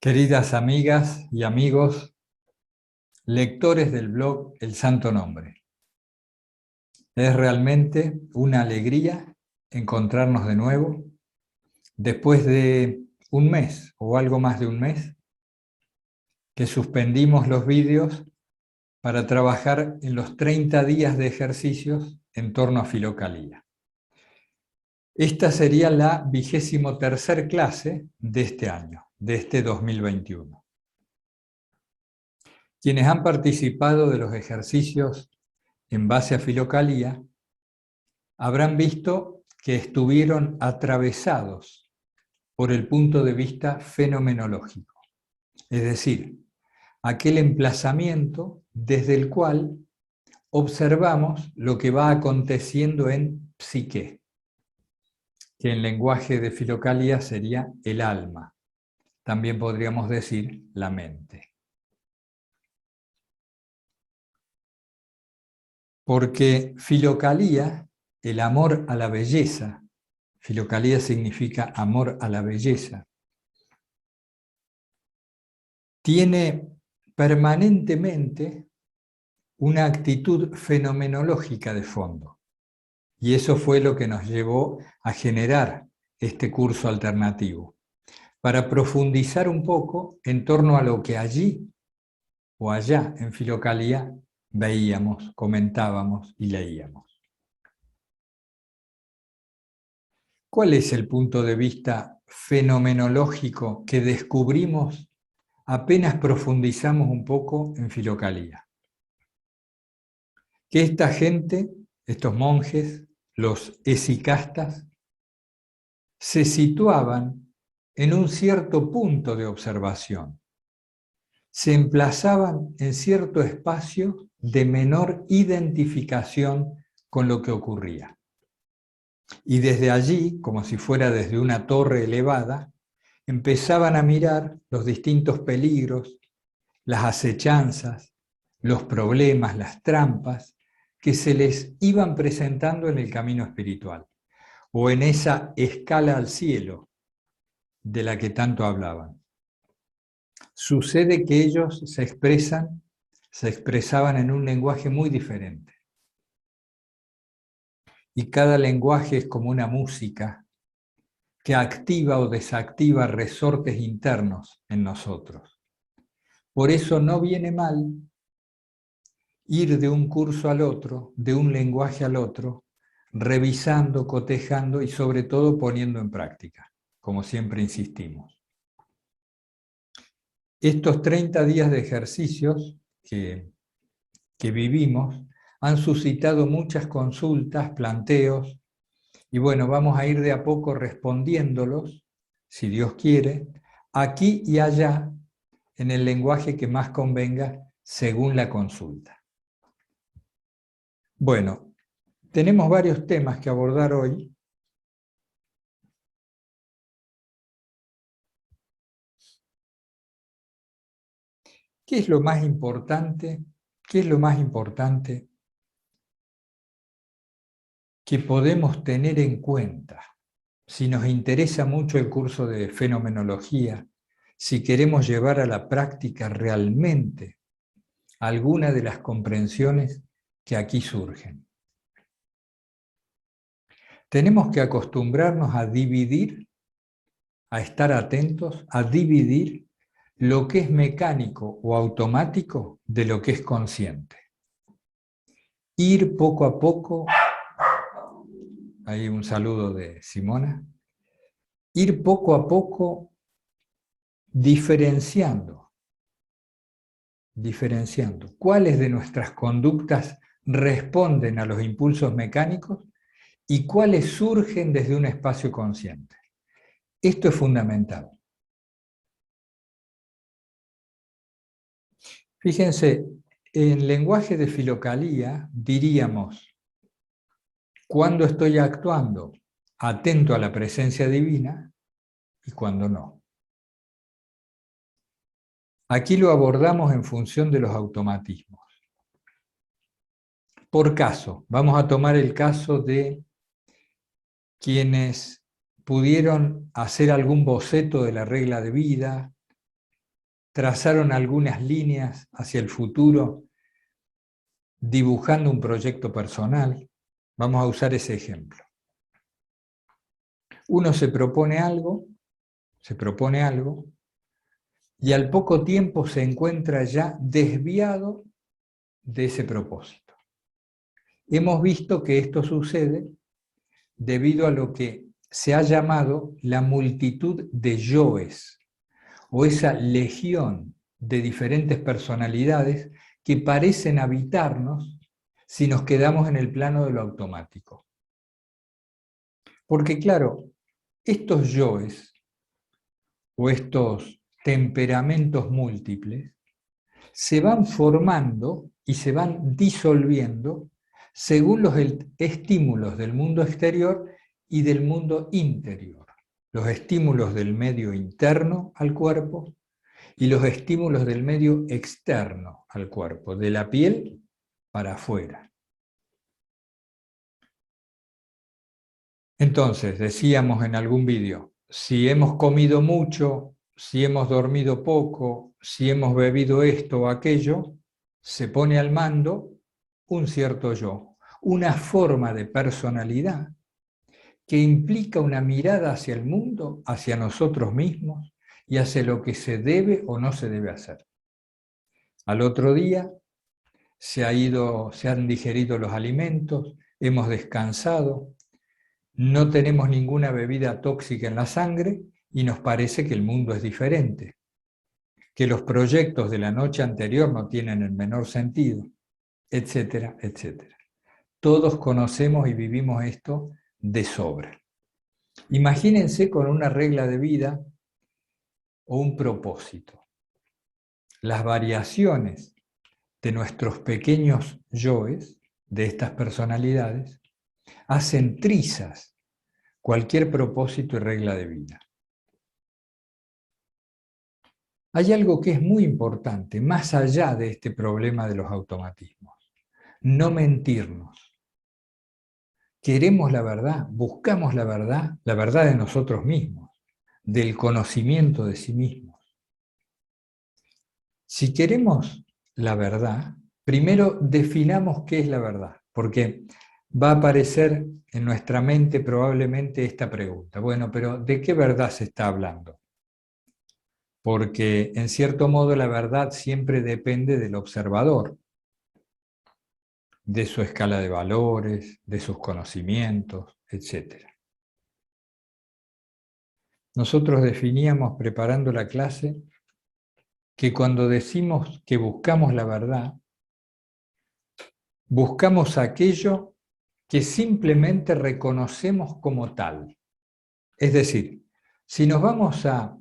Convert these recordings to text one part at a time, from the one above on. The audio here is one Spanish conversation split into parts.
Queridas amigas y amigos, lectores del blog El Santo Nombre. Es realmente una alegría encontrarnos de nuevo después de un mes o algo más de un mes que suspendimos los vídeos para trabajar en los 30 días de ejercicios en torno a Filocalía. Esta sería la 23ª clase de este año, de este 2021. Quienes han participado de los ejercicios en base a Filocalía habrán visto que estuvieron atravesados por el punto de vista fenomenológico, es decir, aquel emplazamiento desde el cual observamos lo que va aconteciendo en psique, que en lenguaje de Filocalía sería el alma, también podríamos decir la mente. Porque Filocalía, el amor a la belleza, Filocalía significa amor a la belleza, tiene permanentemente una actitud fenomenológica de fondo. Y eso fue lo que nos llevó a generar este curso alternativo, para profundizar un poco en torno a lo que allí o allá en Filocalía veíamos, comentábamos y leíamos. ¿Cuál es el punto de vista fenomenológico que descubrimos apenas profundizamos un poco en Filocalía? Que esta gente, estos monjes, los esicastas, se situaban en un cierto punto de observación. Se emplazaban en cierto espacio de menor identificación con lo que ocurría. Y desde allí, como si fuera desde una torre elevada, empezaban a mirar los distintos peligros, las acechanzas, los problemas, las trampas que se les iban presentando en el camino espiritual, o en esa escala al cielo de la que tanto hablaban. Sucede que ellos se expresaban en un lenguaje muy diferente. Y cada lenguaje es como una música que activa o desactiva resortes internos en nosotros. Por eso no viene mal ir de un curso al otro, de un lenguaje al otro, revisando, cotejando y sobre todo poniendo en práctica, como siempre insistimos. Estos 30 días de ejercicios que vivimos han suscitado muchas consultas, planteos, y bueno, vamos a ir de a poco respondiéndolos, si Dios quiere, aquí y allá, en el lenguaje que más convenga según la consulta. Bueno, tenemos varios temas que abordar hoy. ¿Qué es lo más importante? ¿Qué es lo más importante que podemos tener en cuenta si nos interesa mucho el curso de fenomenología, si queremos llevar a la práctica realmente alguna de las comprensiones que aquí surgen? Tenemos que acostumbrarnos a dividir, a estar atentos, a dividir lo que es mecánico o automático de lo que es consciente. Ir poco a poco, ahí un saludo de Simona, ir poco a poco diferenciando cuáles de nuestras conductas responden a los impulsos mecánicos y cuáles surgen desde un espacio consciente. Esto es fundamental. Fíjense, en lenguaje de Filocalía diríamos, cuando estoy actuando atento a la presencia divina y cuando no. Aquí lo abordamos en función de los automatismos. Por caso, vamos a tomar el caso de quienes pudieron hacer algún boceto de la regla de vida, trazaron algunas líneas hacia el futuro, dibujando un proyecto personal. Vamos a usar ese ejemplo. Uno se propone algo, y al poco tiempo se encuentra ya desviado de ese propósito. Hemos visto que esto sucede debido a lo que se ha llamado la multitud de yoes, o esa legión de diferentes personalidades que parecen habitarnos si nos quedamos en el plano de lo automático. Porque claro, estos yoes, o estos temperamentos múltiples, se van formando y se van disolviendo según los estímulos del mundo exterior y del mundo interior. Los estímulos del medio interno al cuerpo y los estímulos del medio externo al cuerpo, de la piel para afuera. Entonces, decíamos en algún vídeo, si hemos comido mucho, si hemos dormido poco, si hemos bebido esto o aquello, se pone al mando un cierto yo, una forma de personalidad que implica una mirada hacia el mundo, hacia nosotros mismos y hacia lo que se debe o no se debe hacer. Al otro día se han digerido los alimentos, hemos descansado, no tenemos ninguna bebida tóxica en la sangre y nos parece que el mundo es diferente, que los proyectos de la noche anterior no tienen el menor sentido, etcétera, etcétera. Todos conocemos y vivimos esto de sobra. Imagínense con una regla de vida o un propósito. Las variaciones de nuestros pequeños yoes, de estas personalidades, hacen trizas cualquier propósito y regla de vida. Hay algo que es muy importante, más allá de este problema de los automatismos. No mentirnos. Queremos la verdad, buscamos la verdad de nosotros mismos, del conocimiento de sí mismos. Si queremos la verdad, primero definamos qué es la verdad, porque va a aparecer en nuestra mente probablemente esta pregunta. Bueno, pero ¿de qué verdad se está hablando? Porque en cierto modo la verdad siempre depende del observador, de su escala de valores, de sus conocimientos, etc. Nosotros definíamos preparando la clase que cuando decimos que buscamos la verdad, buscamos aquello que simplemente reconocemos como tal. Es decir, si nos vamos a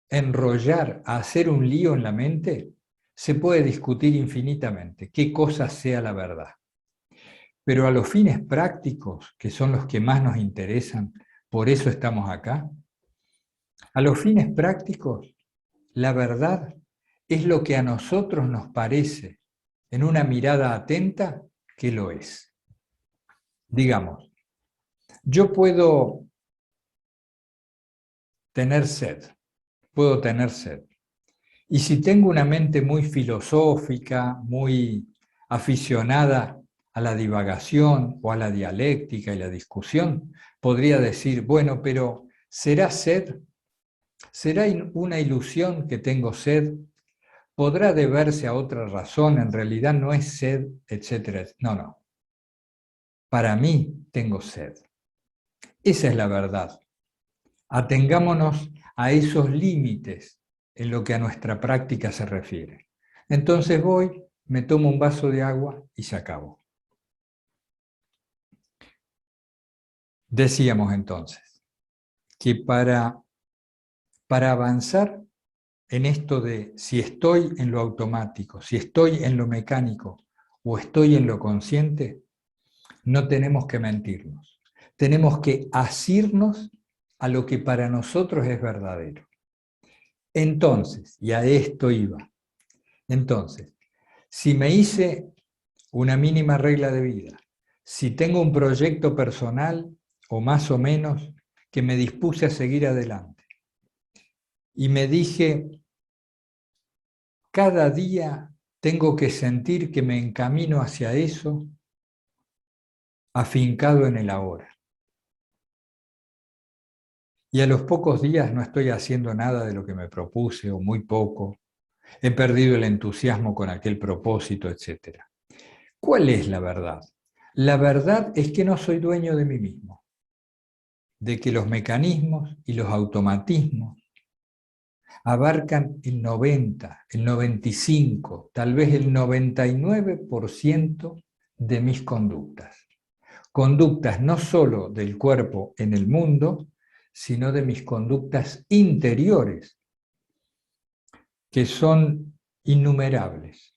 enrollar, a hacer un lío en la mente, se puede discutir infinitamente qué cosa sea la verdad. Pero a los fines prácticos, que son los que más nos interesan, por eso estamos acá, a los fines prácticos, la verdad es lo que a nosotros nos parece, en una mirada atenta, que lo es. Digamos, yo puedo tener sed, y si tengo una mente muy filosófica, muy aficionada a la divagación o a la dialéctica y la discusión, podría decir, bueno, pero ¿será sed? ¿Será una ilusión que tengo sed? ¿Podrá deberse a otra razón? En realidad no es sed, etcétera. No. Para mí tengo sed. Esa es la verdad. Atengámonos a esos límites en lo que a nuestra práctica se refiere. Entonces voy, me tomo un vaso de agua y se acabó. Decíamos entonces que para avanzar en esto de si estoy en lo automático, si estoy en lo mecánico o estoy en lo consciente, no tenemos que mentirnos. Tenemos que asirnos a lo que para nosotros es verdadero. Entonces, y a esto iba, entonces, si me hice una mínima regla de vida, si tengo un proyecto personal o más o menos que me dispuse a seguir adelante y me dije, cada día tengo que sentir que me encamino hacia eso, afincado en el ahora. Y a los pocos días no estoy haciendo nada de lo que me propuse, o muy poco. He perdido el entusiasmo con aquel propósito, etc. ¿Cuál es la verdad? La verdad es que no soy dueño de mí mismo, de que los mecanismos y los automatismos abarcan el 90, el 95, tal vez el 99% de mis conductas. Conductas no solo del cuerpo en el mundo, sino de mis conductas interiores, que son innumerables.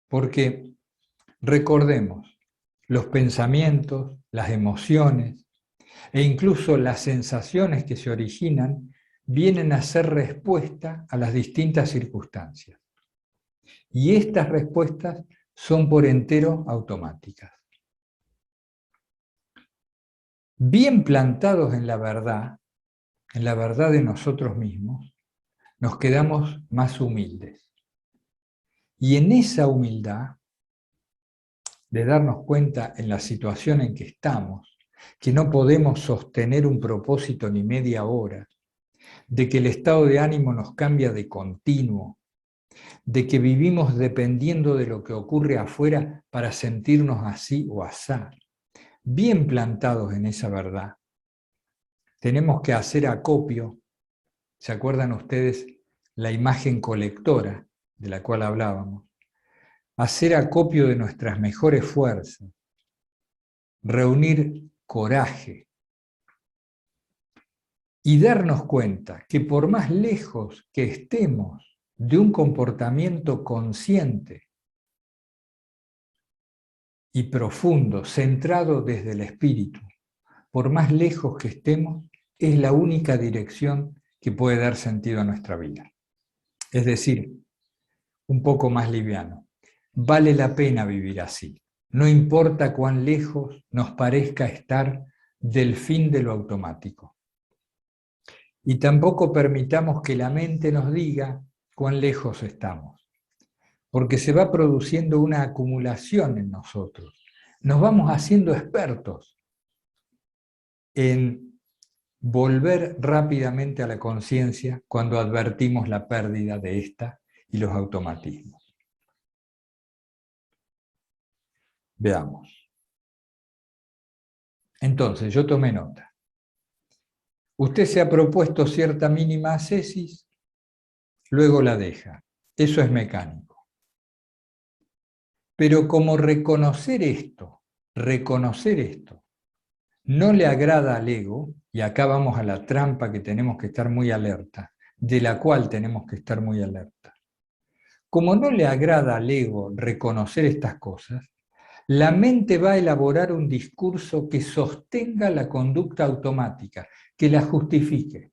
Porque recordemos, los pensamientos, las emociones e incluso las sensaciones que se originan vienen a ser respuesta a las distintas circunstancias. Y estas respuestas son por entero automáticas. Bien plantados en la verdad de nosotros mismos, nos quedamos más humildes. Y en esa humildad, de darnos cuenta en la situación en que estamos, que no podemos sostener un propósito ni media hora, de que el estado de ánimo nos cambia de continuo, de que vivimos dependiendo de lo que ocurre afuera para sentirnos así o asá, bien plantados en esa verdad, tenemos que hacer acopio. ¿Se acuerdan ustedes la imagen colectora de la cual hablábamos? Hacer acopio de nuestras mejores fuerzas, reunir coraje y darnos cuenta que por más lejos que estemos de un comportamiento consciente y profundo, centrado desde el espíritu, por más lejos que estemos, es la única dirección que puede dar sentido a nuestra vida. Es decir, un poco más liviano. Vale la pena vivir así. No importa cuán lejos nos parezca estar del fin de lo automático. Y tampoco permitamos que la mente nos diga cuán lejos estamos, porque se va produciendo una acumulación en nosotros. Nos vamos haciendo expertos en volver rápidamente a la conciencia cuando advertimos la pérdida de esta y los automatismos. Veamos. Entonces, yo tomé nota. Usted se ha propuesto cierta mínima ascesis, luego la deja. Eso es mecánico. Pero como reconocer esto, no le agrada al ego, y acá vamos a la trampa que tenemos que estar muy alerta, de la cual tenemos que estar muy alerta. Como no le agrada al ego reconocer estas cosas, la mente va a elaborar un discurso que sostenga la conducta automática, que la justifique.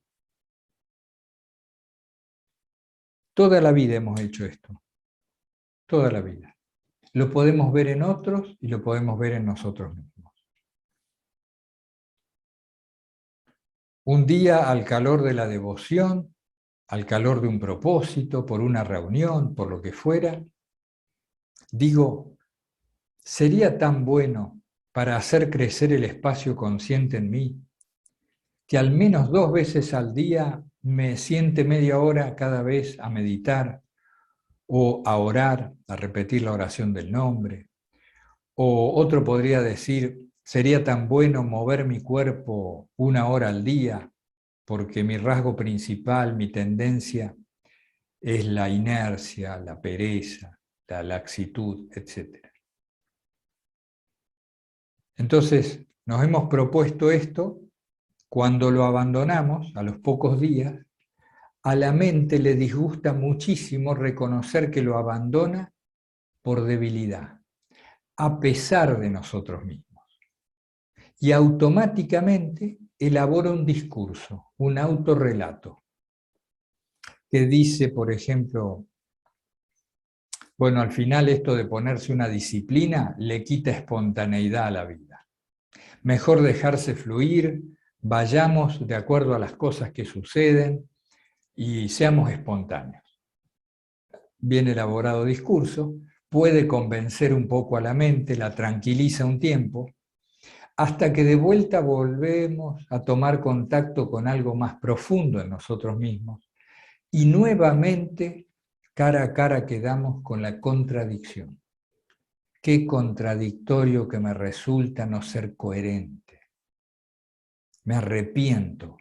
Toda la vida hemos hecho esto, toda la vida. Lo podemos ver en otros y lo podemos ver en nosotros mismos. Un día, al calor de la devoción, al calor de un propósito, por una reunión, por lo que fuera, digo, sería tan bueno para hacer crecer el espacio consciente en mí, que al menos 2 veces al día me siente media hora cada vez a meditar, o a orar, a repetir la oración del nombre. O otro podría decir, sería tan bueno mover mi cuerpo 1 hora al día, porque mi rasgo principal, mi tendencia, es la inercia, la pereza, la laxitud, etc. Entonces, nos hemos propuesto esto. Cuando lo abandonamos, a los pocos días, a la mente le disgusta muchísimo reconocer que lo abandona por debilidad, a pesar de nosotros mismos. Y automáticamente elabora un discurso, un autorrelato, que dice, por ejemplo, bueno, al final esto de ponerse una disciplina le quita espontaneidad a la vida. Mejor dejarse fluir, vayamos de acuerdo a las cosas que suceden y seamos espontáneos. bien elaborado discurso, puede convencer un poco a la mente, la tranquiliza un tiempo, hasta que de vuelta volvemos a tomar contacto con algo más profundo en nosotros mismos y nuevamente cara a cara quedamos con la contradicción. Qué contradictorio que me resulta no ser coherente. Me arrepiento.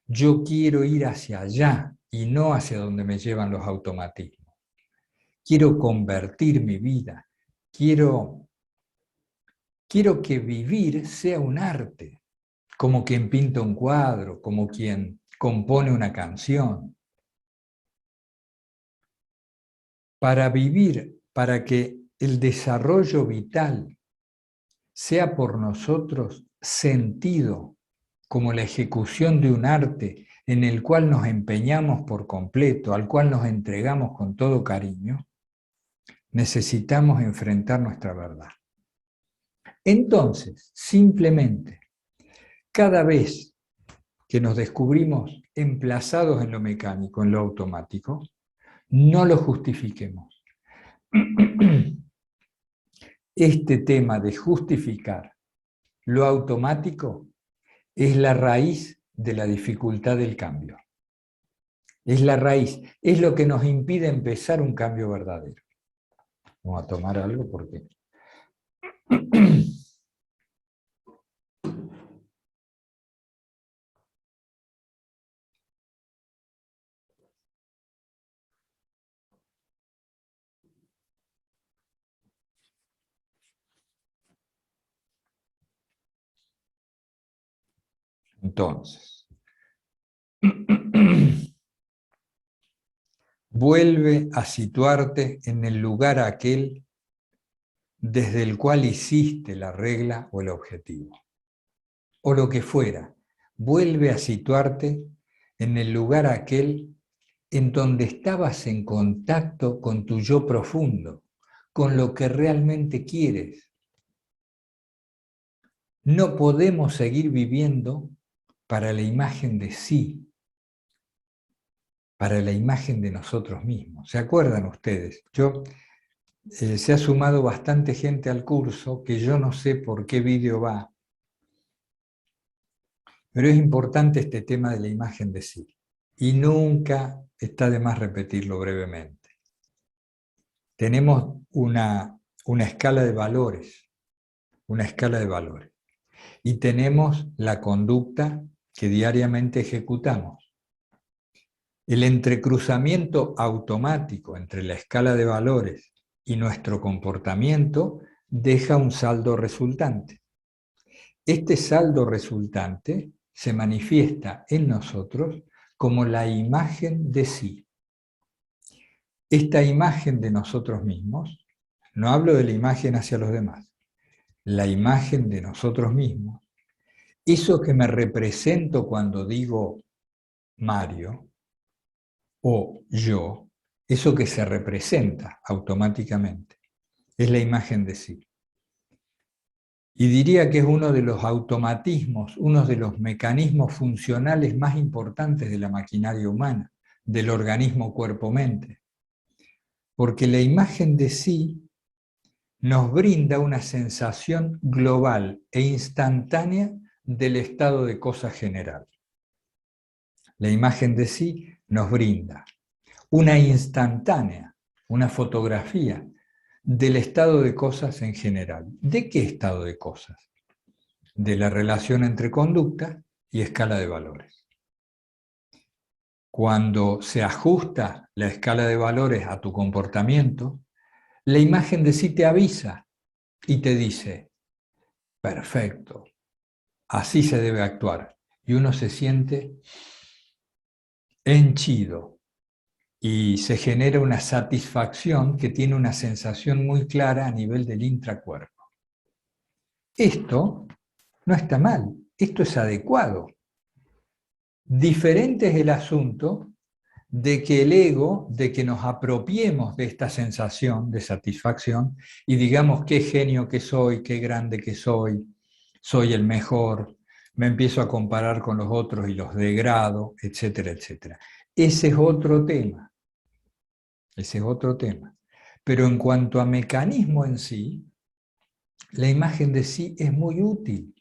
Yo quiero ir hacia allá y no hacia donde me llevan los automatismos. Quiero convertir mi vida. Quiero que vivir sea un arte, como quien pinta un cuadro, como quien compone una canción. Para vivir, para que el desarrollo vital sea por nosotros sentido como la ejecución de un arte en el cual nos empeñamos por completo, al cual nos entregamos con todo cariño, necesitamos enfrentar nuestra verdad. Entonces, simplemente, cada vez que nos descubrimos emplazados en lo mecánico, en lo automático, no lo justifiquemos. Este tema de justificar lo automático es la raíz de la dificultad del cambio. Es la raíz, es lo que nos impide empezar un cambio verdadero. Vamos a tomar algo porque... Entonces, vuelve a situarte en el lugar aquel desde el cual hiciste la regla o el objetivo, o lo que fuera. Vuelve a situarte en el lugar aquel en donde estabas en contacto con tu yo profundo, con lo que realmente quieres. No podemos seguir viviendo para la imagen de sí, para la imagen de nosotros mismos. ¿Se acuerdan ustedes? Se ha sumado bastante gente al curso, que yo no sé por qué vídeo va, pero es importante este tema de la imagen de sí. Y nunca está de más repetirlo brevemente. Tenemos una escala de valores, y tenemos la conducta que diariamente ejecutamos. El entrecruzamiento automático entre la escala de valores y nuestro comportamiento deja un saldo resultante. Este saldo resultante se manifiesta en nosotros como la imagen de sí. Esta imagen de nosotros mismos, no hablo de la imagen hacia los demás, la imagen de nosotros mismos, eso que me represento cuando digo Mario o yo, eso que se representa automáticamente, es la imagen de sí. Y diría que es uno de los automatismos, uno de los mecanismos funcionales más importantes de la maquinaria humana, del organismo cuerpo-mente. Porque la imagen de sí nos brinda una sensación global e instantánea del estado de cosas general. La imagen de sí nos brinda una instantánea, una fotografía del estado de cosas en general. ¿De qué estado de cosas? De la relación entre conducta y escala de valores. Cuando se ajusta la escala de valores a tu comportamiento, la imagen de sí te avisa y te dice, perfecto, así se debe actuar. Y uno se siente henchido y se genera una satisfacción que tiene una sensación muy clara a nivel del intracuerpo. Esto no está mal, esto es adecuado. Diferente es el asunto de que el ego, de que nos apropiemos de esta sensación de satisfacción y digamos qué genio que soy, qué grande que soy el mejor, me empiezo a comparar con los otros y los degrado, etcétera, etcétera. Ese es otro tema. Ese es otro tema. Pero en cuanto a mecanismo en sí, la imagen de sí es muy útil.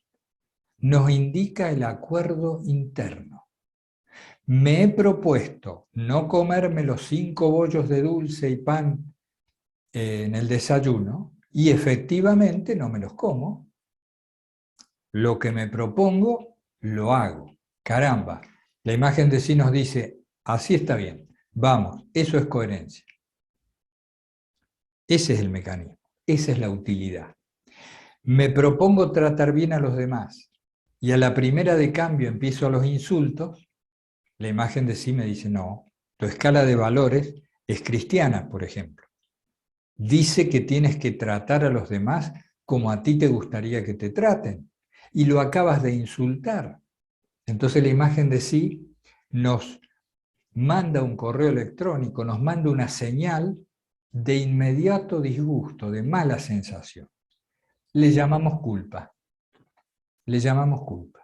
Nos indica el acuerdo interno. Me he propuesto no comerme los 5 bollos de dulce y pan en el desayuno y efectivamente no me los como. Lo que me propongo, lo hago. Caramba, la imagen de sí nos dice, así está bien, vamos, eso es coherencia. Ese es el mecanismo, esa es la utilidad. Me propongo tratar bien a los demás y a la primera de cambio empiezo a los insultos, la imagen de sí me dice, no, tu escala de valores es cristiana, por ejemplo. Dice que tienes que tratar a los demás como a ti te gustaría que te traten y lo acabas de insultar. Entonces la imagen de sí nos manda un correo electrónico, nos manda una señal de inmediato disgusto, de mala sensación. Le llamamos culpa. Le llamamos culpa.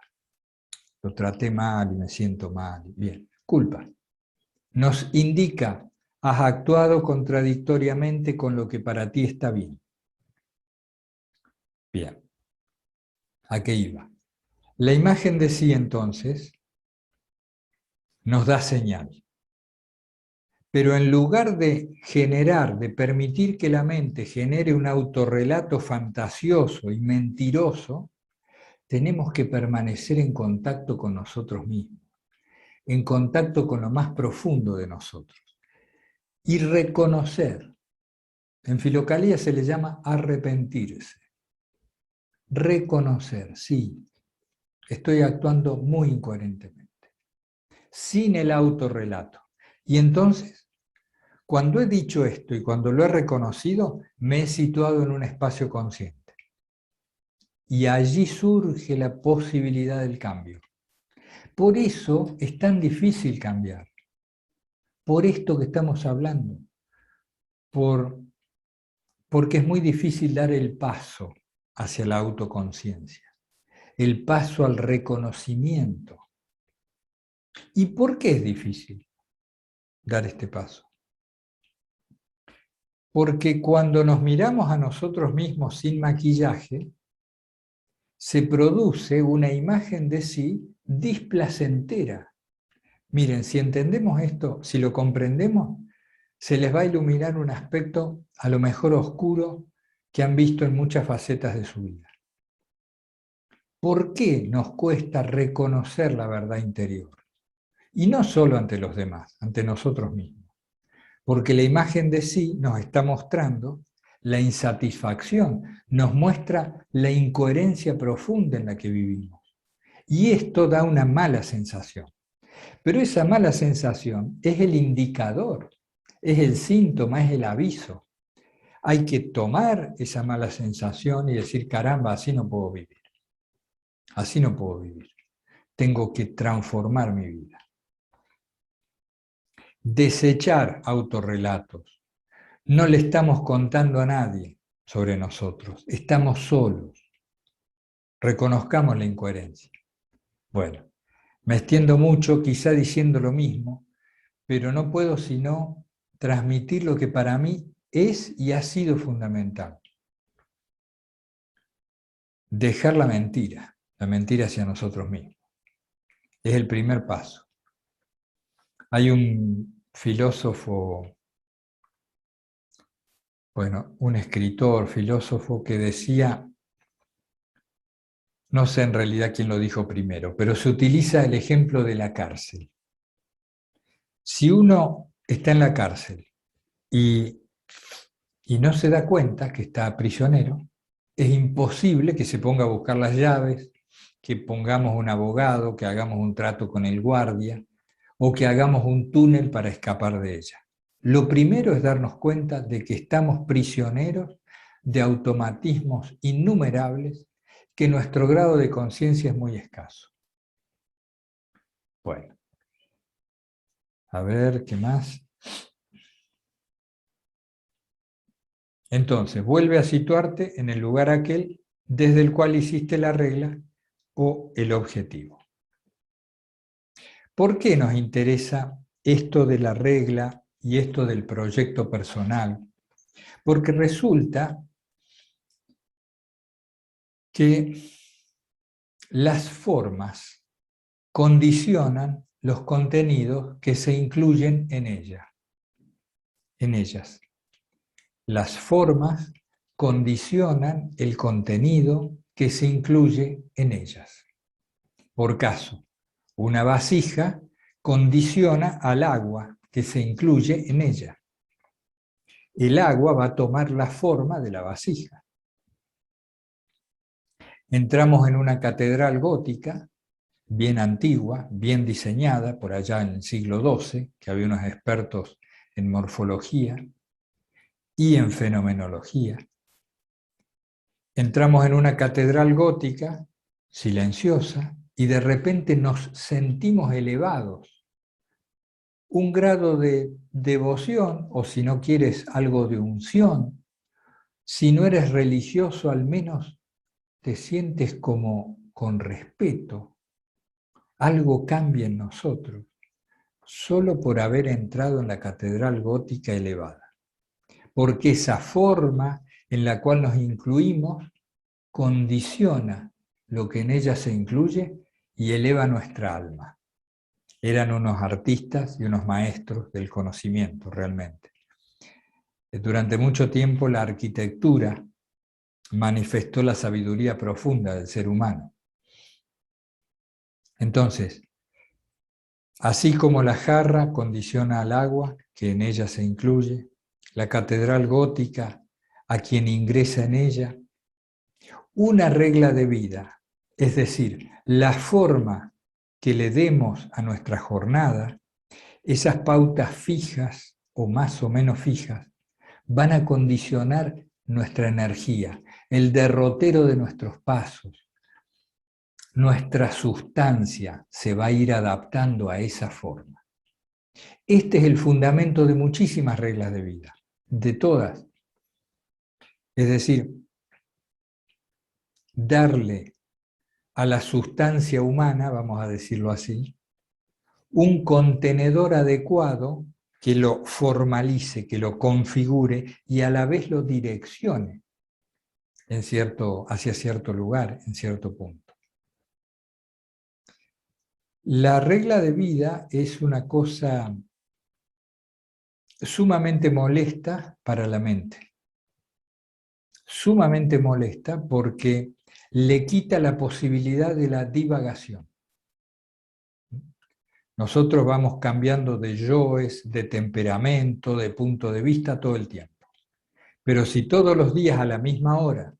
Lo traté mal y me siento mal. Bien, culpa. Nos indica, has actuado contradictoriamente con lo que para ti está bien. Bien, ¿a qué iba? La imagen de sí, entonces, nos da señal. Pero en lugar de generar, de permitir que la mente genere un autorrelato fantasioso y mentiroso, tenemos que permanecer en contacto con nosotros mismos, en contacto con lo más profundo de nosotros. Y reconocer, en Filocalía se le llama arrepentirse. Reconocer, sí, estoy actuando muy incoherentemente, sin el autorrelato. Y entonces, cuando he dicho esto y cuando lo he reconocido, me he situado en un espacio consciente. Y allí surge la posibilidad del cambio. Por eso es tan difícil cambiar. Por esto que estamos hablando. Porque es muy difícil dar el paso hacia la autoconciencia. El paso al reconocimiento. ¿Y por qué es difícil dar este paso? Porque cuando nos miramos a nosotros mismos sin maquillaje, se produce una imagen de sí displacentera. Miren, si entendemos esto, si lo comprendemos, se les va a iluminar un aspecto a lo mejor oscuro que han visto en muchas facetas de su vida. ¿Por qué nos cuesta reconocer la verdad interior? Y no solo ante los demás, ante nosotros mismos. Porque la imagen de sí nos está mostrando la insatisfacción, nos muestra la incoherencia profunda en la que vivimos. Y esto da una mala sensación. Pero esa mala sensación es el indicador, es el síntoma, es el aviso. Hay que tomar esa mala sensación y decir, caramba, así no puedo vivir. Así no puedo vivir. Tengo que transformar mi vida. Desechar autorrelatos. No le estamos contando a nadie sobre nosotros. Estamos solos. Reconozcamos la incoherencia. Bueno, me extiendo mucho, quizá diciendo lo mismo, pero no puedo sino transmitir lo que para mí es y ha sido fundamental. Dejar la mentira hacia nosotros mismos. Es el primer paso. Hay un filósofo, bueno, un escritor, filósofo que decía, no sé en realidad quién lo dijo primero, pero se utiliza el ejemplo de la cárcel. Si uno está en la cárcel y no se da cuenta que está prisionero, es imposible que se ponga a buscar las llaves, que pongamos un abogado, que hagamos un trato con el guardia o que hagamos un túnel para escapar de ella. Lo primero es darnos cuenta de que estamos prisioneros de automatismos innumerables, que nuestro grado de conciencia es muy escaso. Bueno, a ver, ¿qué más? Entonces, vuelve a situarte en el lugar aquel desde el cual hiciste la regla o el objetivo. ¿Por qué nos interesa esto de la regla y esto del proyecto personal, porque resulta que las formas condicionan los contenidos que se incluyen en ellas. Las formas condicionan el contenido que se incluye en ellas. Por caso, una vasija condiciona al agua que se incluye en ella. El agua va a tomar la forma de la vasija. Entramos en una catedral gótica, bien antigua, bien diseñada, por allá en el siglo XII, que había unos expertos en morfología y en fenomenología. Entramos en una catedral gótica, silenciosa, y de repente nos sentimos elevados. Un grado de devoción, o si no quieres, algo de unción. Si no eres religioso, al menos te sientes como con respeto. Algo cambia en nosotros, solo por haber entrado en la catedral gótica elevada. Porque esa forma en la cual nos incluimos condiciona lo que en ella se incluye y eleva nuestra alma. Eran unos artistas y unos maestros del conocimiento, realmente. Durante mucho tiempo la arquitectura manifestó la sabiduría profunda del ser humano. Entonces, así como la jarra condiciona al agua que en ella se incluye, la catedral gótica a quien ingresa en ella, una regla de vida, es decir, la forma que le demos a nuestra jornada, esas pautas fijas o más o menos fijas, van a condicionar nuestra energía, el derrotero de nuestros pasos. Nuestra sustancia se va a ir adaptando a esa forma. Este es el fundamento de muchísimas reglas de vida, de todas. Es decir, darle a la sustancia humana, vamos a decirlo así, un contenedor adecuado que lo formalice, que lo configure y a la vez lo direccione hacia cierto lugar, en cierto punto. La regla de vida es una cosa sumamente molesta para la mente. Sumamente molesta porque le quita la posibilidad de la divagación. Nosotros vamos cambiando de yoes, de temperamento, de punto de vista todo el tiempo. Pero si todos los días a la misma hora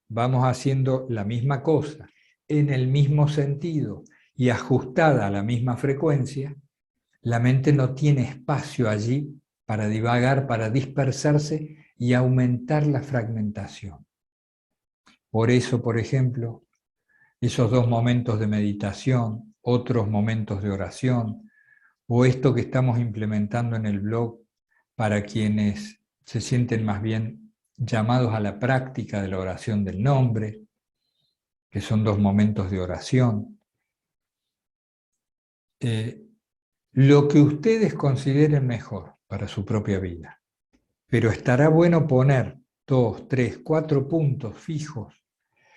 vamos haciendo la misma cosa, en el mismo sentido y ajustada a la misma frecuencia, la mente no tiene espacio allí para divagar, para dispersarse y aumentar la fragmentación. Por eso, por ejemplo, esos 2 momentos de meditación, otros momentos de oración, o esto que estamos implementando en el blog para quienes se sienten más bien llamados a la práctica de la oración del nombre, que son 2 momentos de oración. Lo que ustedes consideren mejor para su propia vida. Pero estará bueno poner 2, 3, 4 puntos fijos,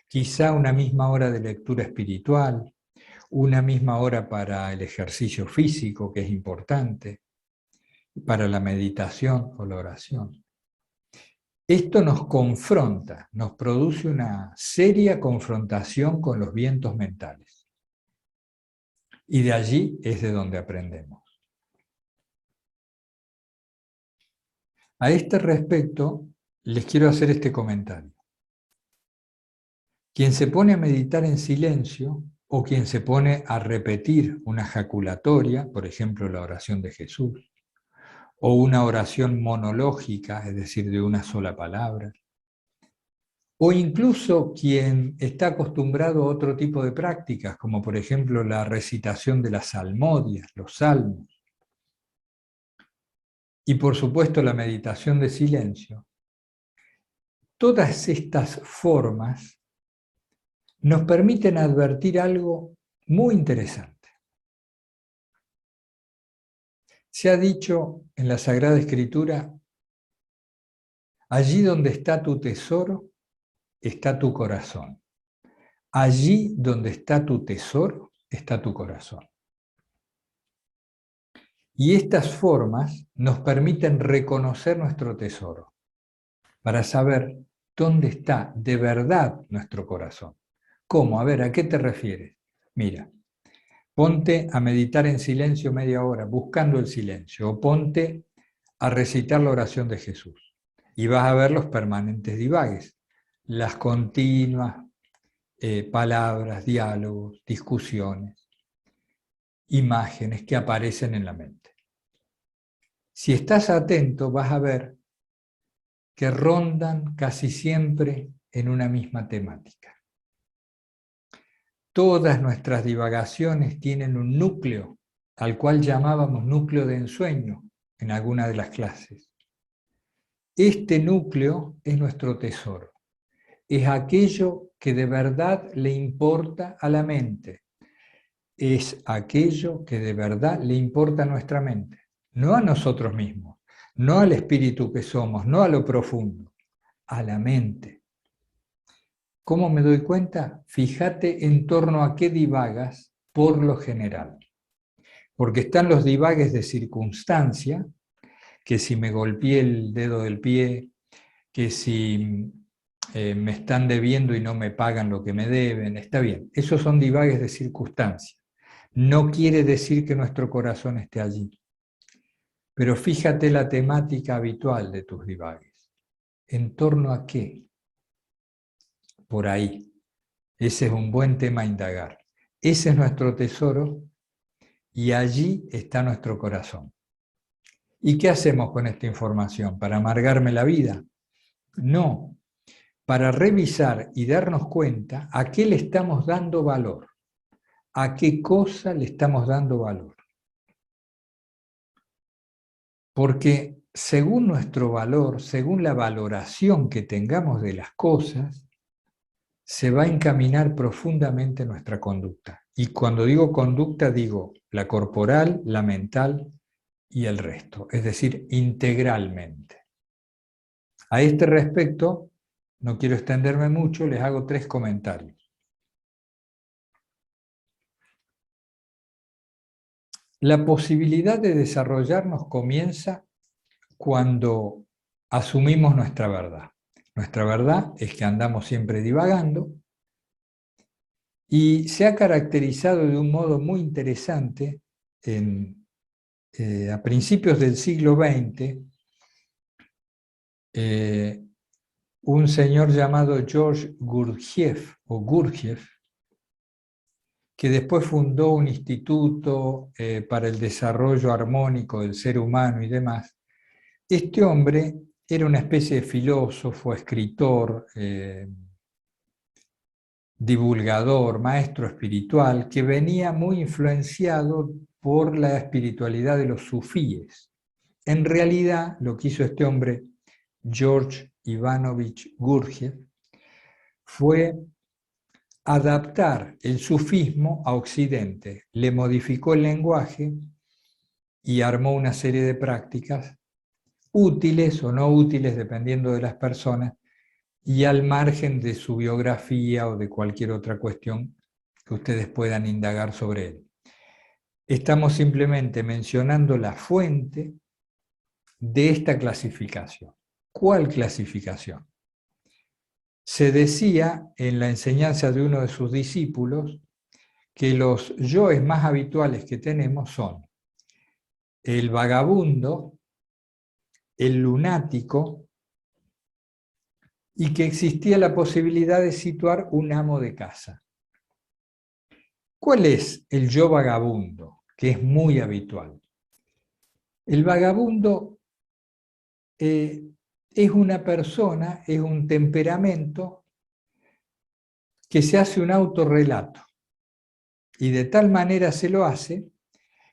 quizá una misma hora de lectura espiritual, una misma hora para el ejercicio físico, que es importante, para la meditación o la oración. Esto nos confronta, nos produce una seria confrontación con los vientos mentales. Y de allí es de donde aprendemos. A este respecto, les quiero hacer este comentario. Quien se pone a meditar en silencio o quien se pone a repetir una jaculatoria, por ejemplo la oración de Jesús, o una oración monológica, es decir, de una sola palabra, o incluso quien está acostumbrado a otro tipo de prácticas, como por ejemplo la recitación de las salmodias, los salmos, y por supuesto la meditación de silencio, todas estas formas nos permiten advertir algo muy interesante. Se ha dicho en la Sagrada Escritura, allí donde está tu tesoro, está tu corazón. Allí donde está tu tesoro, está tu corazón. Y estas formas nos permiten reconocer nuestro tesoro, para saber dónde está de verdad nuestro corazón. ¿Cómo? A ver, ¿a qué te refieres? Mira, ponte a meditar en silencio media hora, buscando el silencio, o ponte a recitar la oración de Jesús. Y vas a ver los permanentes divagues, las continuas palabras, diálogos, discusiones, imágenes que aparecen en la mente. Si estás atento, vas a ver que rondan casi siempre en una misma temática. Todas nuestras divagaciones tienen un núcleo, al cual llamábamos núcleo de ensueño en alguna de las clases. Este núcleo es nuestro tesoro. Es aquello que de verdad le importa a la mente. Es aquello que de verdad le importa a nuestra mente. No a nosotros mismos, no al espíritu que somos, no a lo profundo, a la mente. ¿Cómo me doy cuenta? Fíjate en torno a qué divagas por lo general. Porque están los divagues de circunstancia, que si me golpeé el dedo del pie, que si me están debiendo y no me pagan lo que me deben, está bien. Esos son divagues de circunstancia. No quiere decir que nuestro corazón esté allí. Pero fíjate la temática habitual de tus divagues. ¿En torno a qué? Por ahí. Ese es un buen tema a indagar. Ese es nuestro tesoro y allí está nuestro corazón. ¿Y qué hacemos con esta información? ¿Para amargarme la vida? No, para revisar y darnos cuenta a qué le estamos dando valor, a qué cosa le estamos dando valor. Porque según nuestro valor, según la valoración que tengamos de las cosas, se va a encaminar profundamente nuestra conducta. Y cuando digo conducta, digo la corporal, la mental y el resto, es decir, integralmente. A este respecto, no quiero extenderme mucho, les hago 3 comentarios. La posibilidad de desarrollarnos comienza cuando asumimos nuestra verdad. Nuestra verdad es que andamos siempre divagando y se ha caracterizado de un modo muy interesante a principios del siglo XX, un señor llamado George Gurdjieff, que después fundó un instituto para el desarrollo armónico del ser humano y demás. Este hombre era una especie de filósofo, escritor, divulgador, maestro espiritual, que venía muy influenciado por la espiritualidad de los sufíes. En realidad, lo que hizo este hombre, George Ivanovich Gurdjieff, fue adaptar el sufismo a Occidente. Le modificó el lenguaje y armó una serie de prácticas útiles o no útiles, dependiendo de las personas, y al margen de su biografía o de cualquier otra cuestión que ustedes puedan indagar sobre él. Estamos simplemente mencionando la fuente de esta clasificación. ¿Cuál clasificación? Se decía en la enseñanza de uno de sus discípulos que los yoes más habituales que tenemos son el vagabundo, el lunático, y que existía la posibilidad de situar un amo de casa. ¿Cuál es el yo vagabundo? Que es muy habitual. El vagabundo es una persona, es un temperamento que se hace un autorrelato y de tal manera se lo hace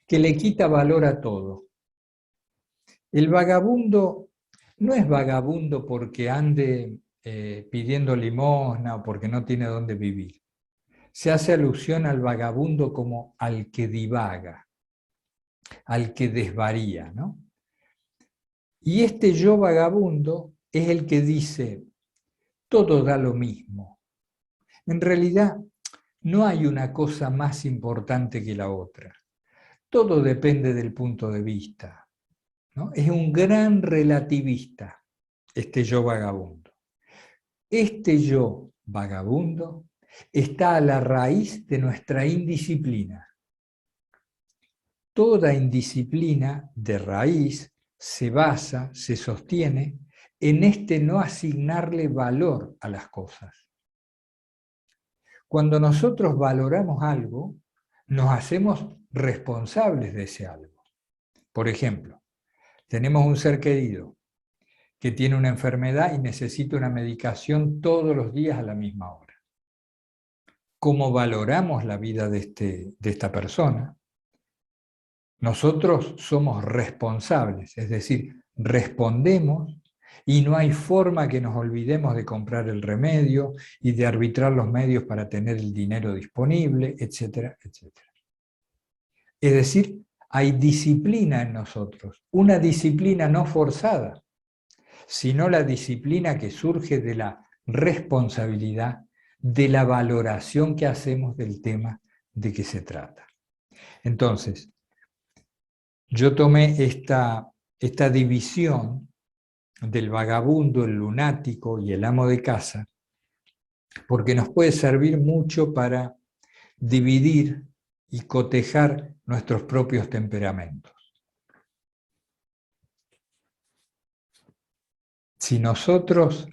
que le quita valor a todo. El vagabundo no es vagabundo porque ande pidiendo limosna o porque no tiene dónde vivir. Se hace alusión al vagabundo como al que divaga. al que desvaría, ¿no? Y este yo vagabundo es el que dice, todo da lo mismo. En realidad, no hay una cosa más importante que la otra. Todo depende del punto de vista, ¿no? Es un gran relativista, este yo vagabundo. Este yo vagabundo está a la raíz de nuestra indisciplina. Toda indisciplina de raíz se basa, se sostiene en este no asignarle valor a las cosas. Cuando nosotros valoramos algo, nos hacemos responsables de ese algo. Por ejemplo, tenemos un ser querido que tiene una enfermedad y necesita una medicación todos los días a la misma hora. ¿Cómo valoramos la vida de esta persona? Nosotros somos responsables, es decir, respondemos y no hay forma que nos olvidemos de comprar el remedio y de arbitrar los medios para tener el dinero disponible, etcétera, etcétera. Es decir, hay disciplina en nosotros, una disciplina no forzada, sino la disciplina que surge de la responsabilidad, de la valoración que hacemos del tema de que se trata. Entonces, yo tomé esta división del vagabundo, el lunático y el amo de casa, porque nos puede servir mucho para dividir y cotejar nuestros propios temperamentos. Si nosotros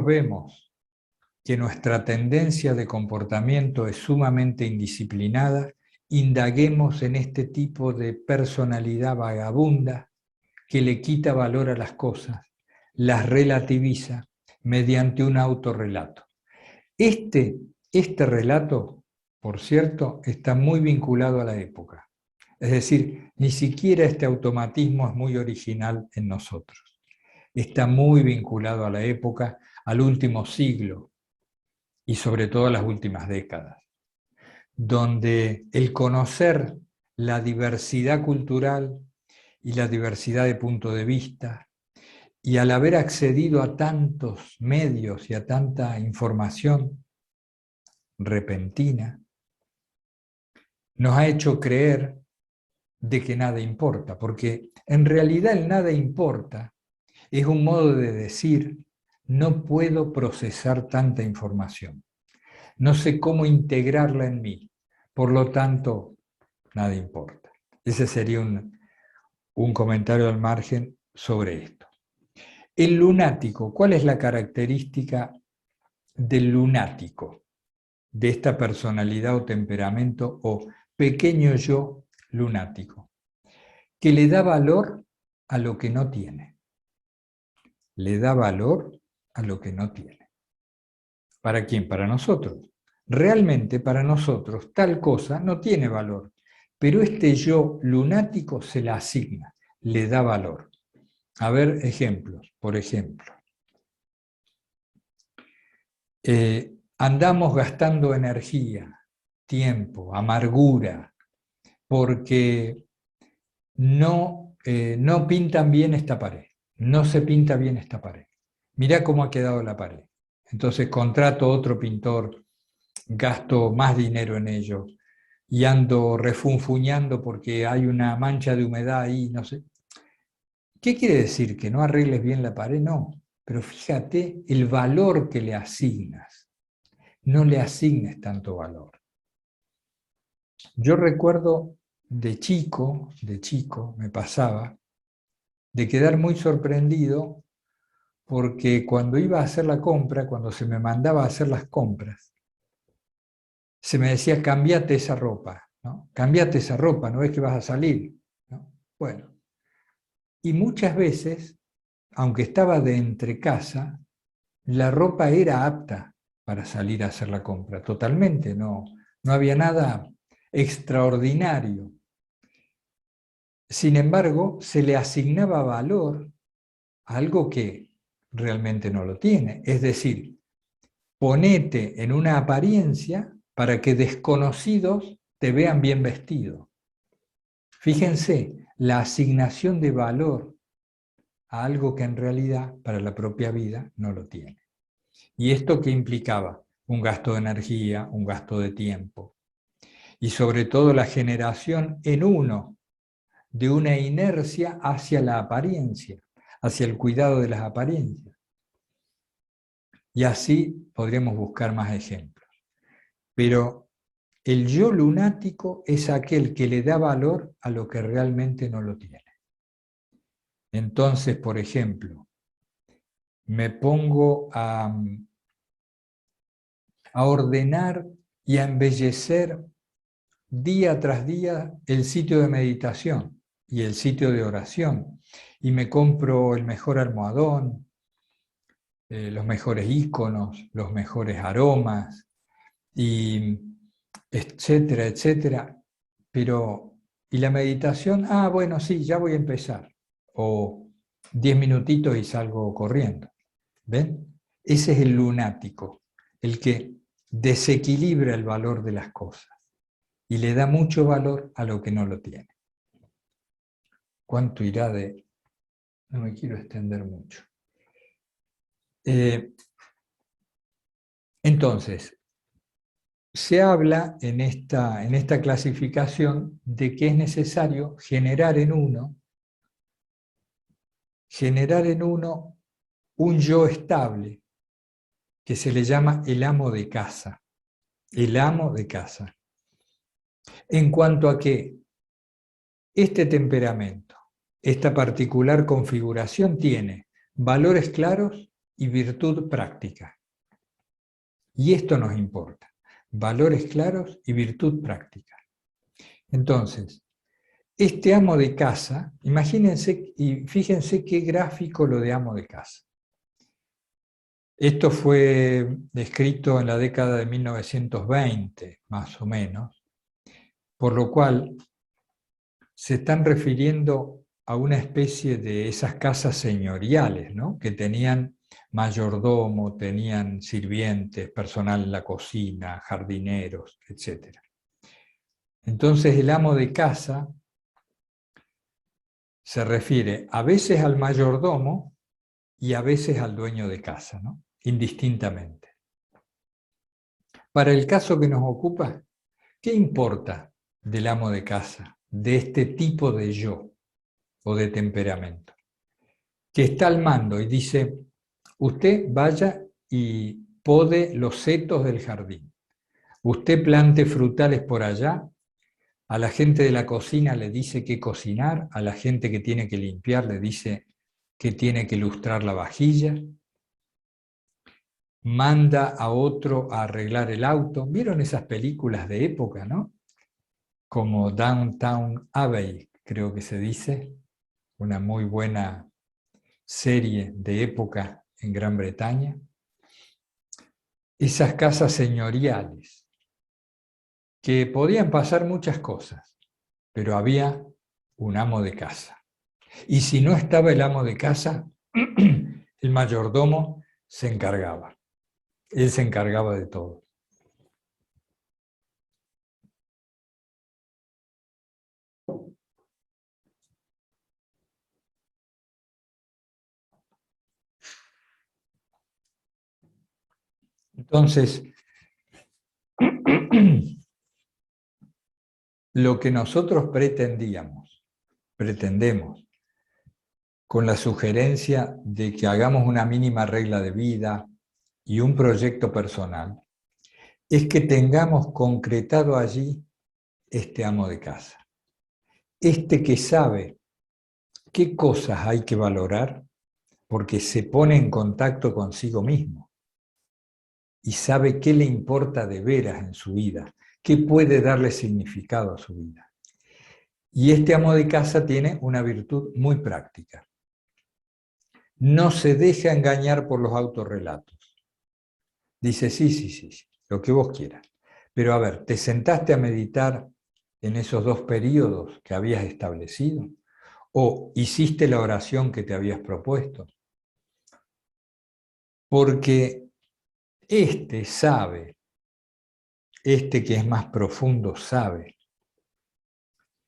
vemos que nuestra tendencia de comportamiento es sumamente indisciplinada, indaguemos en este tipo de personalidad vagabunda que le quita valor a las cosas, las relativiza mediante un autorrelato. Este relato, por cierto, está muy vinculado a la época. Es decir, ni siquiera este automatismo es muy original en nosotros. Está muy vinculado a la época, al último siglo y sobre todo a las últimas décadas, donde el conocer la diversidad cultural y la diversidad de punto de vista, y al haber accedido a tantos medios y a tanta información repentina, nos ha hecho creer de que nada importa, porque en realidad el nada importa es un modo de decir, no puedo procesar tanta información, no sé cómo integrarla en mí, por lo tanto, nada importa. Ese sería un comentario al margen sobre esto. El lunático, ¿cuál es la característica del lunático? De esta personalidad o temperamento o pequeño yo lunático, que le da valor a lo que no tiene. Le da valor a lo que no tiene. ¿Para quién? Para nosotros. Realmente para nosotros tal cosa no tiene valor, pero este yo lunático se la asigna, le da valor. A ver, ejemplos. Por ejemplo, andamos gastando energía, tiempo, amargura, porque no pintan bien esta pared, no se pinta bien esta pared. Mirá cómo ha quedado la pared. Entonces contrato otro pintor, gasto más dinero en ello y ando refunfuñando porque hay una mancha de humedad ahí, no sé. ¿Qué quiere decir? ¿Que no arregles bien la pared? No, pero fíjate el valor que le asignas. No le asignes tanto valor. Yo recuerdo de chico, me pasaba, de quedar muy sorprendido porque cuando iba a hacer la compra, cuando se me mandaba a hacer las compras, se me decía, cambiate esa ropa, ¿no? Cambiate esa ropa, no ves que vas a salir, ¿no? Bueno, y muchas veces, aunque estaba de entrecasa, la ropa era apta para salir a hacer la compra, totalmente, no había nada extraordinario. Sin embargo, se le asignaba valor a algo que realmente no lo tiene. Es decir, ponete en una apariencia para que desconocidos te vean bien vestido. Fíjense, la asignación de valor a algo que en realidad para la propia vida no lo tiene. ¿Y esto qué implicaba? Un gasto de energía, un gasto de tiempo. Y sobre todo la generación en uno de una inercia hacia la apariencia, hacia el cuidado de las apariencias. Y así podríamos buscar más ejemplos. Pero el yo lunático es aquel que le da valor a lo que realmente no lo tiene. Entonces, por ejemplo, me pongo a ordenar y a embellecer día tras día el sitio de meditación y el sitio de oración. Y me compro el mejor almohadón, los mejores íconos, los mejores aromas, y etcétera, etcétera. Pero, ¿y la meditación? Ah, bueno, sí, ya voy a empezar. O 10 minutitos y salgo corriendo. ¿Ven? Ese es el lunático, el que desequilibra el valor de las cosas y le da mucho valor a lo que no lo tiene. ¿Cuánto irá de...? No me quiero extender mucho. Entonces, se habla en esta clasificación de que es necesario generar en uno un yo estable, que se le llama el amo de casa. El amo de casa. En cuanto a que este temperamento, esta particular configuración tiene valores claros y virtud práctica. Y esto nos importa. Valores claros y virtud práctica. Entonces, este amo de casa, imagínense y fíjense qué gráfico lo de amo de casa. Esto fue descrito en la década de 1920, más o menos, por lo cual se están refiriendo a una especie de esas casas señoriales, ¿no? Que tenían mayordomo, tenían sirvientes, personal en la cocina, jardineros, etc. Entonces el amo de casa se refiere a veces al mayordomo y a veces al dueño de casa, ¿no? Indistintamente. Para el caso que nos ocupa, ¿qué importa del amo de casa, de este tipo de yo o de temperamento? Que está al mando y dice, usted vaya y pode los setos del jardín. Usted plante frutales por allá, a la gente de la cocina le dice qué cocinar, a la gente que tiene que limpiar le dice que tiene que lustrar la vajilla, manda a otro a arreglar el auto. ¿Vieron esas películas de época, no? Como Downton Abbey, creo que se dice, una muy buena serie de época en Gran Bretaña. Esas casas señoriales, que podían pasar muchas cosas, pero había un amo de casa. Y si no estaba el amo de casa, el mayordomo se encargaba. Él se encargaba de todo. Entonces, lo que nosotros pretendemos, con la sugerencia de que hagamos una mínima regla de vida y un proyecto personal, es que tengamos concretado allí este amo de casa. Este que sabe qué cosas hay que valorar porque se pone en contacto consigo mismo y sabe qué le importa de veras en su vida, qué puede darle significado a su vida. Y este amo de casa tiene una virtud muy práctica. No se deja engañar por los autorrelatos. Dice, sí, lo que vos quieras. Pero a ver, ¿te sentaste a meditar en esos 2 periodos que habías establecido? ¿O hiciste la oración que te habías propuesto? Porque este sabe este que es más profundo sabe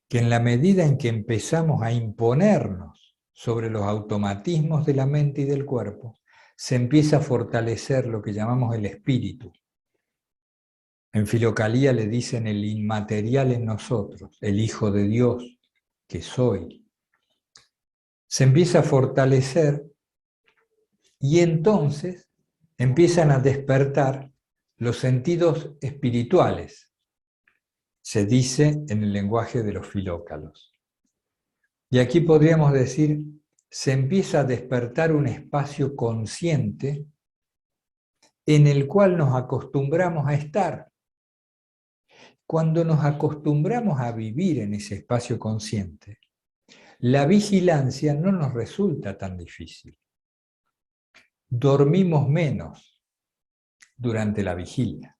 que en la medida en que empezamos a imponernos sobre los automatismos de la mente y del cuerpo, se empieza a fortalecer lo que llamamos el espíritu. En Filocalía le dicen el inmaterial en nosotros, el Hijo de Dios que soy. Se empieza a fortalecer y entonces empiezan a despertar los sentidos espirituales, se dice en el lenguaje de los filócalos. Y aquí podríamos decir, se empieza a despertar un espacio consciente en el cual nos acostumbramos a estar. Cuando nos acostumbramos a vivir en ese espacio consciente, la vigilancia no nos resulta tan difícil. Dormimos menos durante la vigilia,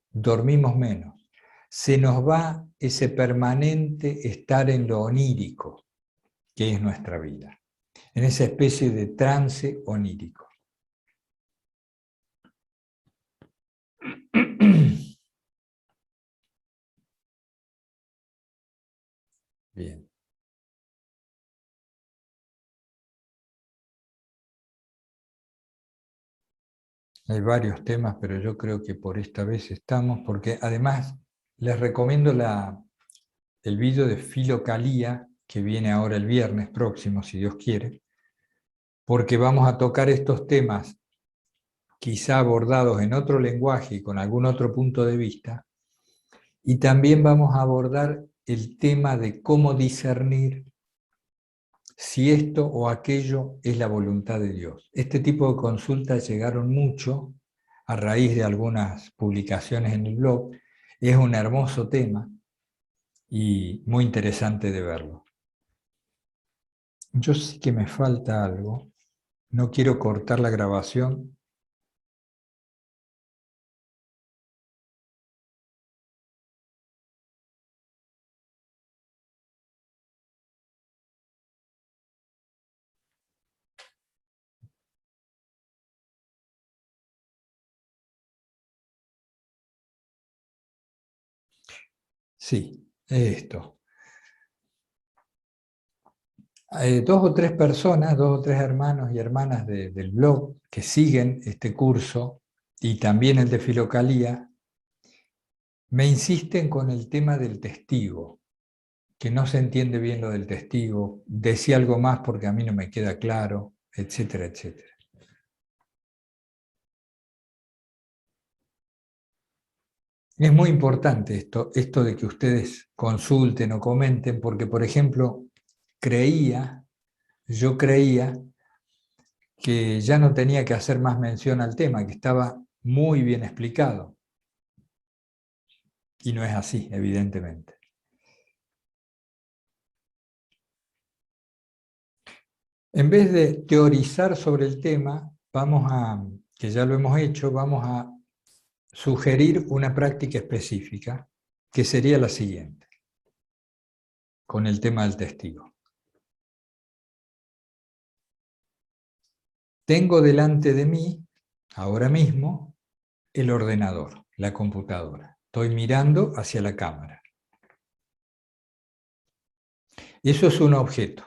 dormimos menos. Se nos va ese permanente estar en lo onírico, que es nuestra vida, en esa especie de trance onírico. Bien. Hay varios temas, pero yo creo que por esta vez estamos, porque además les recomiendo el vídeo de Filocalía, que viene ahora el viernes próximo, si Dios quiere, porque vamos a tocar estos temas quizá abordados en otro lenguaje y con algún otro punto de vista, y también vamos a abordar el tema de cómo discernir si esto o aquello es la voluntad de Dios. Este tipo de consultas llegaron mucho a raíz de algunas publicaciones en el blog. Es un hermoso tema y muy interesante de verlo. Yo sé que me falta algo. No quiero cortar la grabación. Sí, esto. Dos o tres personas, dos o tres hermanos y hermanas del blog que siguen este curso y también el de Filocalía, me insisten con el tema del testigo, que no se entiende bien lo del testigo, decía algo más porque a mí no me queda claro, etcétera, etcétera. Es muy importante esto de que ustedes consulten o comenten, porque, por ejemplo, yo creía que ya no tenía que hacer más mención al tema, que estaba muy bien explicado. Y no es así, evidentemente. En vez de teorizar sobre el tema, que ya lo hemos hecho, vamos a sugerir una práctica específica, que sería la siguiente, con el tema del testigo. Tengo delante de mí, ahora mismo, el ordenador, la computadora. Estoy mirando hacia la cámara. Eso es un objeto.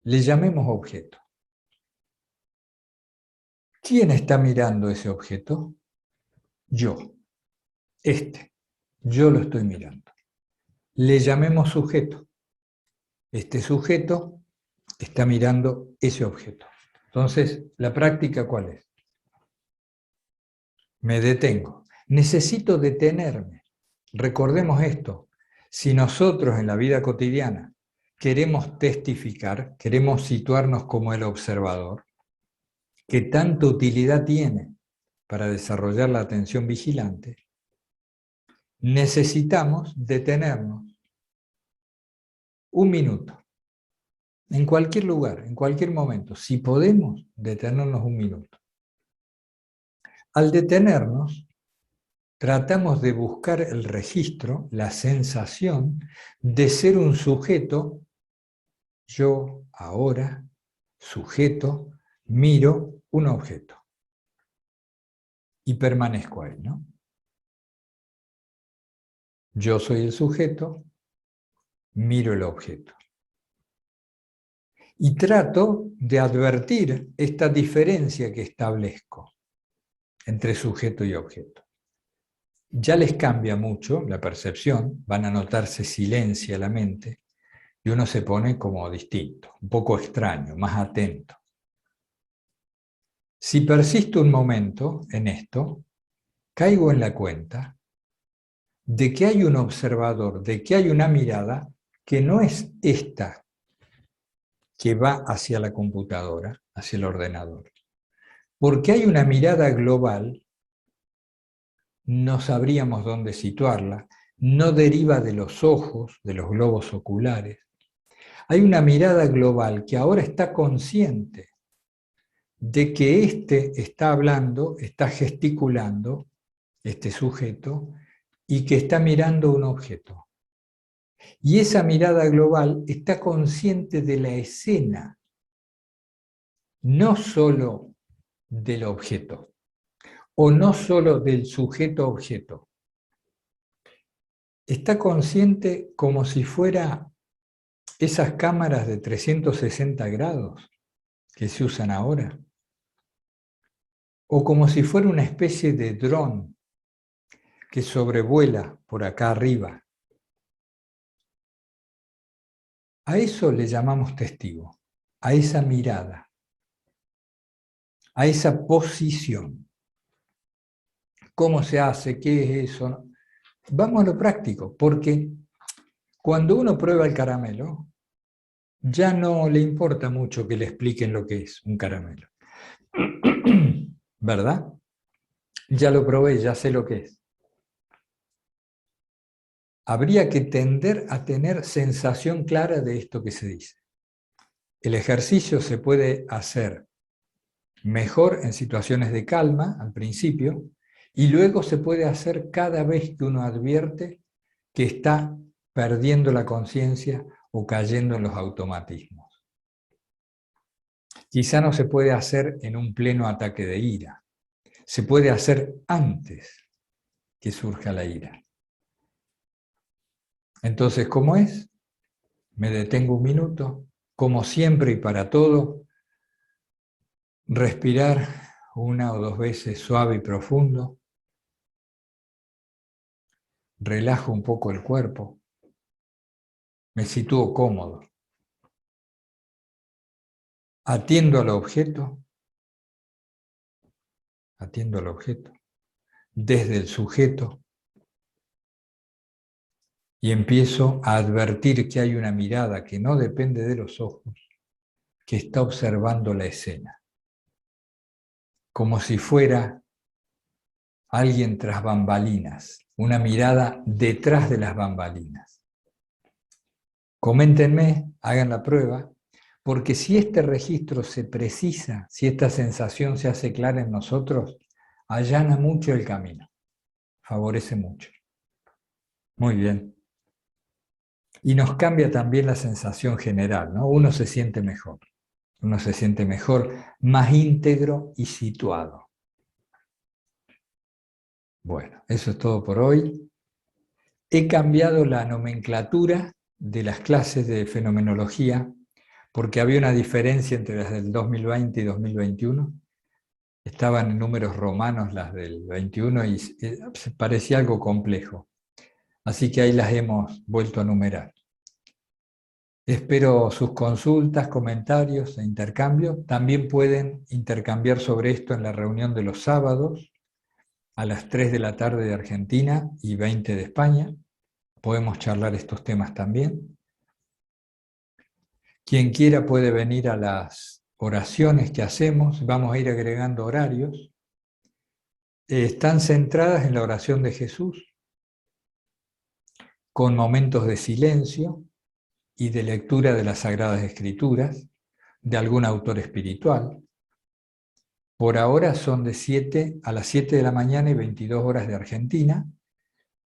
Le llamemos objeto. ¿Quién está mirando ese objeto? Yo. Yo lo estoy mirando. Le llamemos sujeto. Este sujeto está mirando ese objeto. Entonces, ¿la práctica cuál es? Me detengo. Necesito detenerme. Recordemos esto. Si nosotros en la vida cotidiana queremos testificar, queremos situarnos como el observador, que tanta utilidad tiene para desarrollar la atención vigilante, necesitamos detenernos un minuto, en cualquier lugar, en cualquier momento. Si podemos, detenernos un minuto. Al detenernos, tratamos de buscar el registro, la sensación de ser un sujeto, yo ahora, sujeto, miro un objeto y permanezco ahí, ¿no? Yo soy el sujeto, miro el objeto. Y trato de advertir esta diferencia que establezco entre sujeto y objeto. Ya les cambia mucho la percepción, van a notar se silencia la mente y uno se pone como distinto, un poco extraño, más atento. Si persisto un momento en esto, caigo en la cuenta de que hay un observador, de que hay una mirada que no es esta que va hacia la computadora, hacia el ordenador. Porque hay una mirada global, no sabríamos dónde situarla, no deriva de los ojos, de los globos oculares. Hay una mirada global que ahora está consciente de que éste está hablando, está gesticulando, este sujeto, y que está mirando un objeto. Y esa mirada global está consciente de la escena, no solo del objeto, o no solo del sujeto-objeto. Está consciente como si fuera esas cámaras de 360 grados que se usan ahora, o como si fuera una especie de dron que sobrevuela por acá arriba. A eso le llamamos testigo, a esa mirada, a esa posición. ¿Cómo se hace? ¿Qué es eso? Vamos a lo práctico, porque cuando uno prueba el caramelo, ya no le importa mucho que le expliquen lo que es un caramelo. ¿Verdad? Ya lo probé, ya sé lo que es. Habría que tender a tener sensación clara de esto que se dice. El ejercicio se puede hacer mejor en situaciones de calma al principio y luego se puede hacer cada vez que uno advierte que está perdiendo la conciencia o cayendo en los automatismos. Quizá no se puede hacer en un pleno ataque de ira. Se puede hacer antes que surja la ira. Entonces, ¿cómo es? Me detengo un minuto, como siempre y para todo, respirar 1 o 2 veces suave y profundo, relajo un poco el cuerpo, me sitúo cómodo, atiendo al objeto, desde el sujeto, y empiezo a advertir que hay una mirada que no depende de los ojos, que está observando la escena, como si fuera alguien tras bambalinas, una mirada detrás de las bambalinas. Coméntenme, hagan la prueba, porque si este registro se precisa, si esta sensación se hace clara en nosotros, allana mucho el camino, favorece mucho. Muy bien. Y nos cambia también la sensación general, ¿no? Uno se siente mejor, más íntegro y situado. Bueno, eso es todo por hoy. He cambiado la nomenclatura de las clases de fenomenología porque había una diferencia entre las del 2020 y 2021. Estaban en números romanos las del 21 y parecía algo complejo. Así que ahí las hemos vuelto a numerar. Espero sus consultas, comentarios e intercambio. También pueden intercambiar sobre esto en la reunión de los sábados a las 3 de la tarde de Argentina y 20 de España. Podemos charlar estos temas también. Quien quiera puede venir a las oraciones que hacemos. Vamos a ir agregando horarios. Están centradas en la oración de Jesús, con momentos de silencio y de lectura de las Sagradas Escrituras, de algún autor espiritual. Por ahora son de 7 a las 7 de la mañana y 22 horas de Argentina,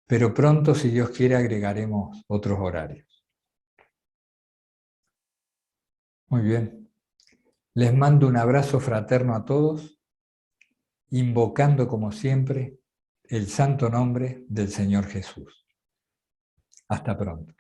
pero pronto, si Dios quiere, agregaremos otros horarios. Muy bien. Les mando un abrazo fraterno a todos, invocando como siempre el santo nombre del Señor Jesús. Hasta pronto.